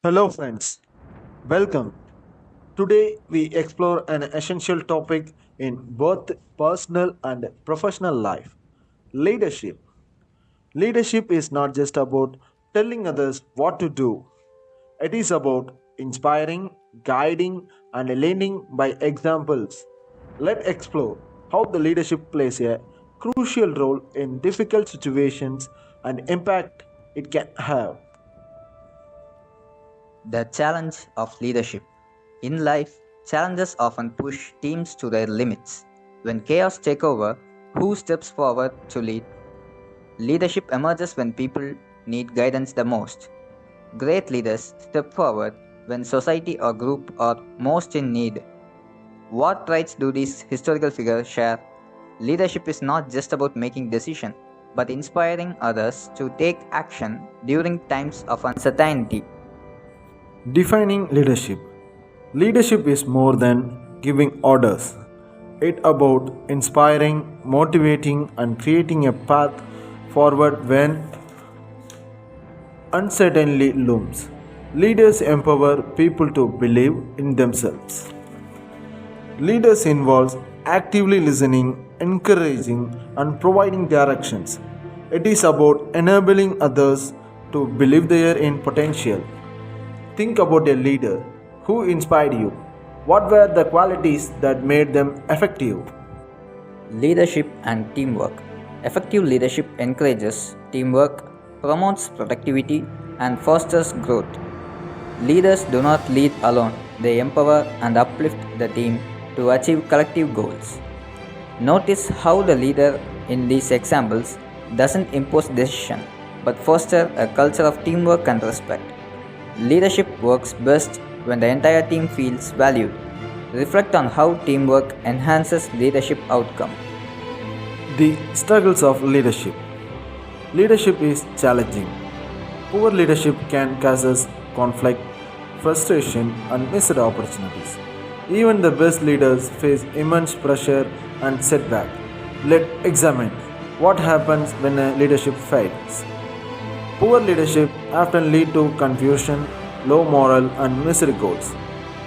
Hello, friends. Welcome. Today, we explore an essential topic in both personal and professional life: leadership. Leadership is not just about telling others what to do, it is about inspiring, guiding, and leading by examples. Let's explore how the leadership plays a crucial role in difficult situations and impact it can have. The challenge of leadership. In life, challenges often push teams to their limits. When chaos takes over, who steps forward to lead? Leadership emerges when people need guidance the most. Great leaders step forward when society or group are most in need. What traits do these historical figures share? Leadership is not just about making decisions, but inspiring others to take action during times of uncertainty. Defining leadership. Leadership is more than giving orders. It about inspiring, motivating and creating a path forward when uncertainty looms. Leaders empower people to believe in themselves. Leaders involves actively listening, encouraging and providing directions. It is about enabling others to believe their in potential. Think about a leader who inspired you. What were the qualities that made them effective? Leadership and teamwork. Effective leadership encourages teamwork, promotes productivity, and fosters growth. Leaders do not lead alone, they empower and uplift the team to achieve collective goals. Notice how the leader in these examples doesn't impose decision but foster a culture of teamwork and respect. Leadership works best when the entire team feels valued. Reflect on how teamwork enhances leadership outcome. The struggles of leadership. Leadership is challenging. Poor leadership can cause us conflict, frustration, and missed opportunities. Even the best leaders face immense pressure and setback. Let's examine what happens when a leadership fails. Poor leadership often lead to confusion, low morale, and missed goals.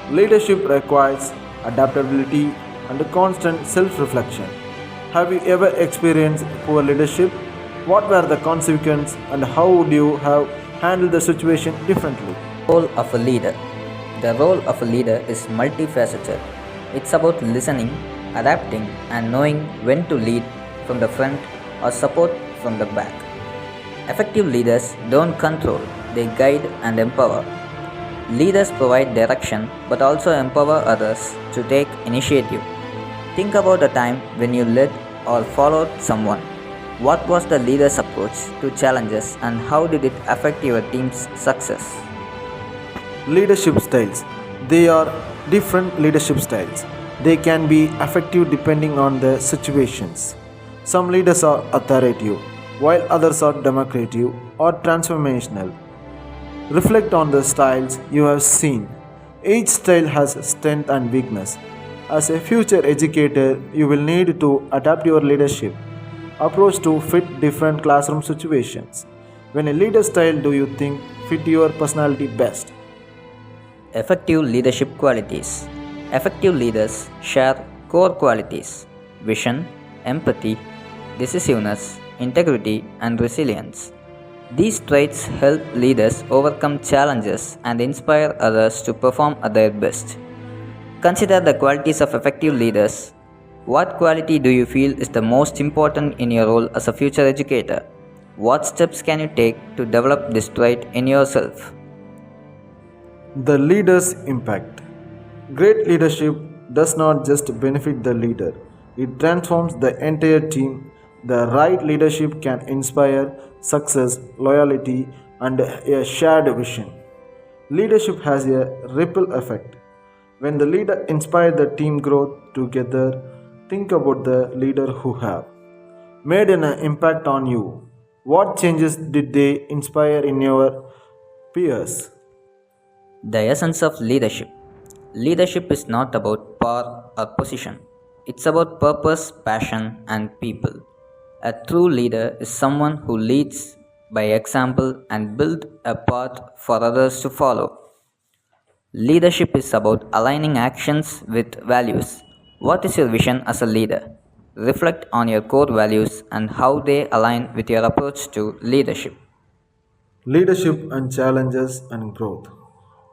Leadership requires adaptability and constant self-reflection. Have you ever experienced poor leadership? What were the consequences and how would you have handled the situation differently? Role of a leader. The role of a leader is multifaceted. It's about listening, adapting, and knowing when to lead from the front or support from the back. Effective leaders don't control, they guide and empower. Leaders provide direction but also empower others to take initiative. Think about a time when you led or followed someone. What was the leader's approach to challenges and how did it affect your team's success? Leadership styles. They are different leadership styles. They can be effective depending on the situations. Some leaders are authoritative, while others are democratic or transformational. Reflect on the styles you have seen. Each style has strength and weakness. As a future educator, you will need to adapt your leadership approach to fit different classroom situations. When a leader style do you think fit your personality best? Effective leadership qualities. Effective leaders share core qualities: vision, empathy, decisiveness, integrity, and resilience. These traits help leaders overcome challenges and inspire others to perform at their best. Consider the qualities of effective leaders. What quality do you feel is the most important in your role as a future educator? What steps can you take to develop this trait in yourself? The leader's impact. Great leadership does not just benefit the leader, it transforms the entire team. The right leadership can inspire success, loyalty, and a shared vision. Leadership has a ripple effect. When the leader inspires the team growth together, think about the leader who have made an impact on you. What changes did they inspire in your peers? The essence of leadership. Leadership is not about power or position. It's about purpose, passion, and people. A true leader is someone who leads by example and builds a path for others to follow. Leadership is about aligning actions with values. What is your vision as a leader? Reflect on your core values and how they align with your approach to leadership. Leadership and challenges and growth.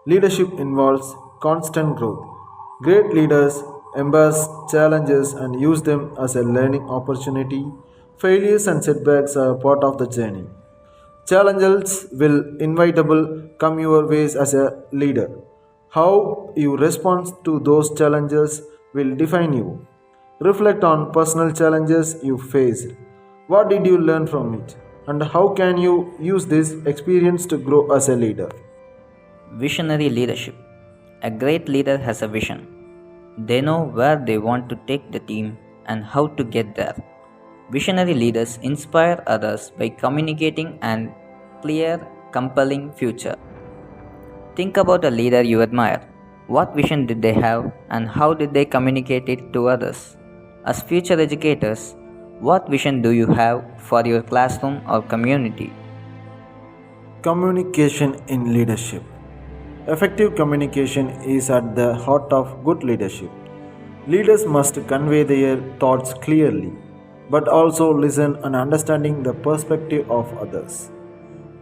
Leadership involves constant growth. Great leaders embrace challenges and use them as a learning opportunity. Failures and setbacks are part of the journey. Challenges will inevitable come your ways as a leader. How you respond to those challenges will define you. Reflect on personal challenges you faced. What did you learn from it? And how can you use this experience to grow as a leader? Visionary leadership. A great leader has a vision. They know where they want to take the team and how to get there. Visionary leaders inspire others by communicating an clear, compelling future. Think about a leader you admire. What vision did they have and how did they communicate it to others? As future educators, what vision do you have for your classroom or community? Communication in leadership. Effective communication is at the heart of good leadership. Leaders must convey their thoughts clearly, but also listen and understanding the perspective of others.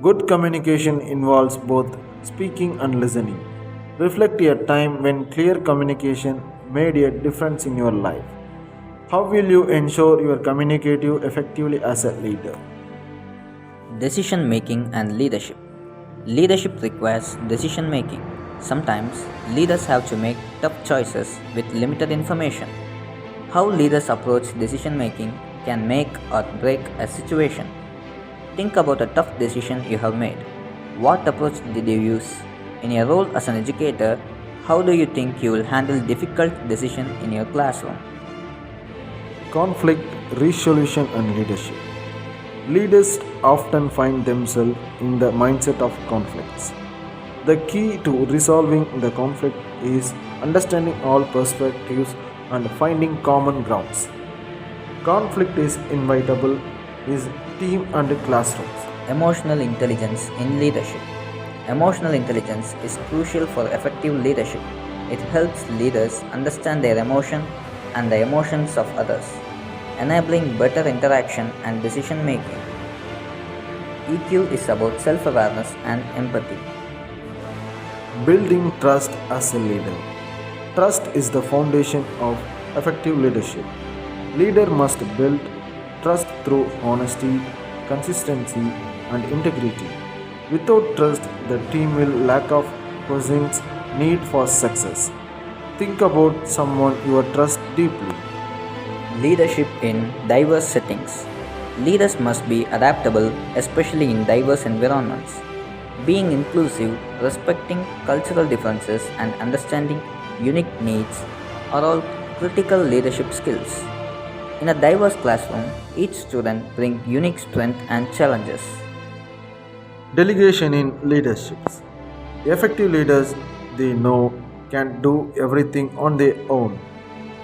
Good communication involves both speaking and listening. Reflect a time when clear communication made a difference in your life. How will you ensure you are communicative effectively as a leader? Decision making and leadership. Leadership requires decision making. Sometimes leaders have to make tough choices with limited information. How leaders approach decision making can make or break a situation. Think about a tough decision you have made. What approach did you use? In your role as an educator, how do you think you will handle difficult decisions in your classroom? Conflict resolution and leadership. Leaders often find themselves in the mindset of conflicts. The key to resolving the conflict is understanding all perspectives and finding common grounds. Conflict is inevitable in team and classrooms. Emotional intelligence in leadership. Emotional intelligence is crucial for effective leadership. It helps leaders understand their emotion and the emotions of others, enabling better interaction and decision making. EQ is about self awareness and empathy. Building trust as a leader. Trust is the foundation of effective leadership. Leader must build trust through honesty, consistency, and integrity. Without trust, the team will lack of person's need for success. Think about someone you trust deeply. Leadership in diverse settings. Leaders must be adaptable, especially in diverse environments. Being inclusive, respecting cultural differences, and understanding unique needs are all critical leadership skills. In a diverse classroom, each student brings unique strengths and challenges. Delegation in leaderships. Effective leaders they know can do everything on their own.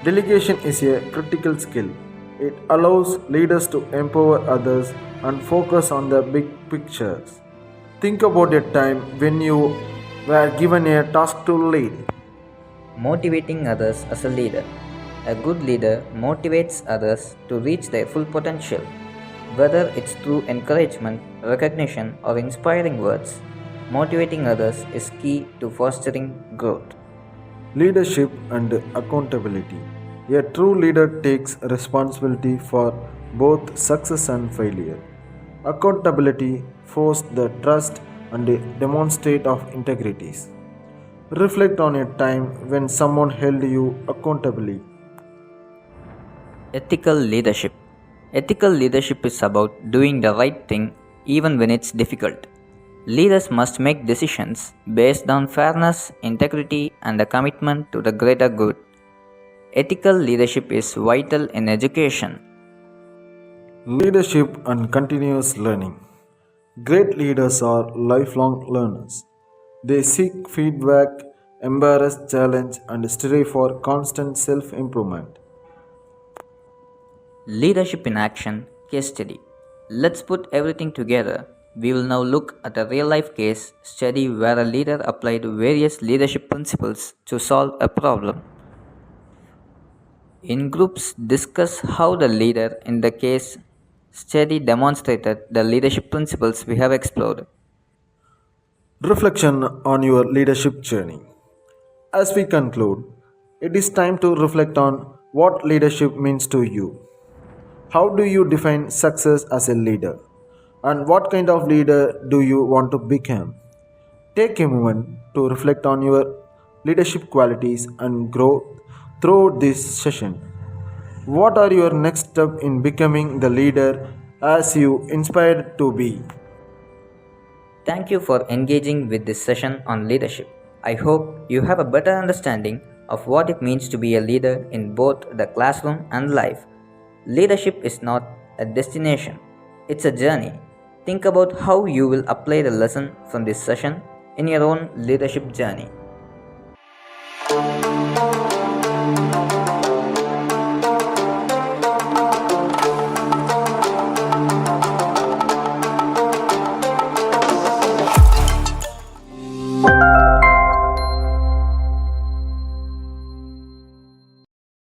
Delegation is a critical skill. It allows leaders to empower others and focus on the big pictures. Think about a time when you were given a task to lead. Motivating others as a leader. A good leader motivates others to reach their full potential. Whether it's through encouragement, recognition, or inspiring words, motivating others is key to fostering growth. Leadership and accountability. A true leader takes responsibility for both success and failure. Accountability fosters the trust and a demonstrate of integrities. Reflect on a time when someone held you accountably. Ethical leadership. Ethical leadership is about doing the right thing even when it's difficult. Leaders must make decisions based on fairness, integrity, and a commitment to the greater good. Ethical leadership is vital in education. Leadership and continuous learning. Great leaders are lifelong learners. They seek feedback, embrace challenge, and strive for constant self improvement. Leadership in action, case study. Let's put everything together. We will now look at a real life case study where a leader applied various leadership principles to solve a problem. In groups, discuss how the leader in the case study demonstrated the leadership principles we have explored. Reflection on your leadership journey. As we conclude, it is time to reflect on what leadership means to you. How do you define success as a leader? And what kind of leader do you want to become? Take a moment to reflect on your leadership qualities and growth throughout this session. What are your next steps in becoming the leader as you inspired to be? Thank you for engaging with this session on leadership. I hope you have a better understanding of what it means to be a leader in both the classroom and life. Leadership is not a destination, it's a journey. Think about how you will apply the lesson from this session in your own leadership journey.